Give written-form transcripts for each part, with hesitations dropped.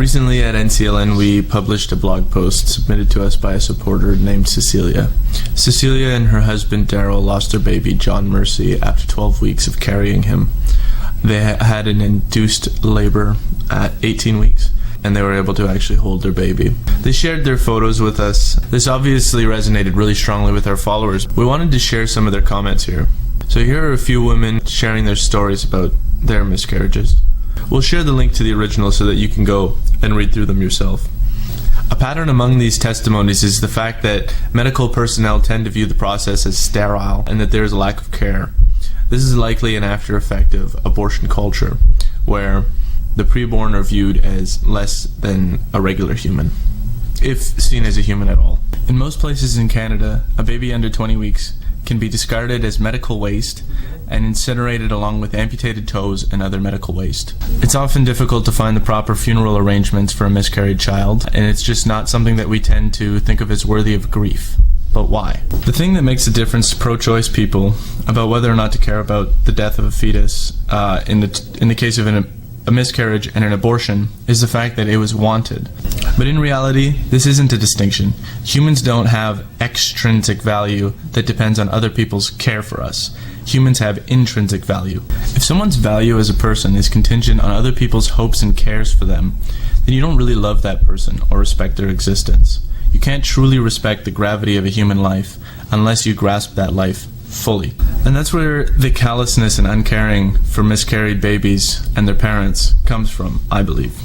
Recently at NCLN, we published a blog post submitted to us by a supporter named Cecilia. Cecilia and her husband Daryl lost their baby, John Mercy, after 12 weeks of carrying him. They had an induced labor at 18 weeks, and they were able to actually hold their baby. They shared their photos with us. This obviously resonated really strongly with our followers. We wanted to share some of their comments here. So here are a few women sharing their stories about their miscarriages. We'll share the link to the original so that you can go and read through them yourself. A pattern among these testimonies is the fact that medical personnel tend to view the process as sterile and that there is a lack of care. This is likely an after effect of abortion culture, where the preborn are viewed as less than a regular human, if seen as a human at all. In most places in Canada, a baby under 20 weeks can be discarded as medical waste and incinerated along with amputated toes and other medical waste. It's often difficult to find the proper funeral arrangements for a miscarried child, and it's just not something that we tend to think of as worthy of grief. But why? The thing that makes a difference to pro-choice people about whether or not to care about the death of a fetus in the case of a miscarriage and an abortion is the fact that it was wanted. But in reality, this isn't a distinction. Humans don't have extrinsic value that depends on other people's care for us. Humans have intrinsic value. If someone's value as a person is contingent on other people's hopes and cares for them, then you don't really love that person or respect their existence. You can't truly respect the gravity of a human life unless you grasp that life fully. And that's where the callousness and uncaring for miscarried babies and their parents comes from, I believe.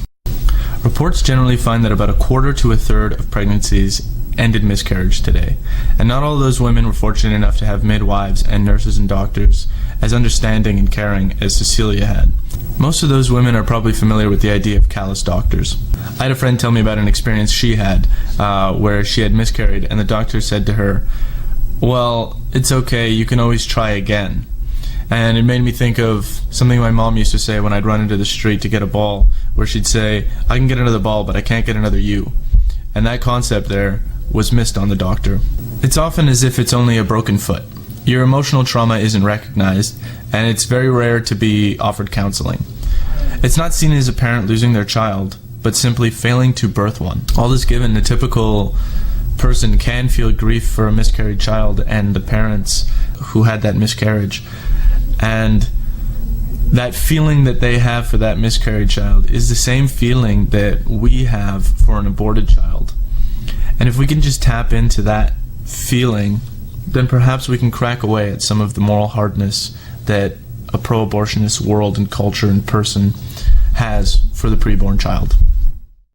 Reports generally find that about a quarter to a third of pregnancies end in miscarriage today, and not all those women were fortunate enough to have midwives and nurses and doctors as understanding and caring as Cecilia had. Most of those women are probably familiar with the idea of callous doctors. I had a friend tell me about an experience she had where she had miscarried, and the doctor said to her, "Well, it's okay, you can always try again." And it made me think of something my mom used to say when I'd run into the street to get a ball, where she'd say, "I can get another ball, but I can't get another you." And that concept there was missed on the doctor. It's often as if it's only a broken foot. Your emotional trauma isn't recognized, and it's very rare to be offered counseling. It's not seen as a parent losing their child, but simply failing to birth one. All this given, the typical person can feel grief for a miscarried child and the parents who had that miscarriage. And that feeling that they have for that miscarried child is the same feeling that we have for an aborted child. And if we can just tap into that feeling, then perhaps we can crack away at some of the moral hardness that a pro-abortionist world and culture and person has for the preborn child.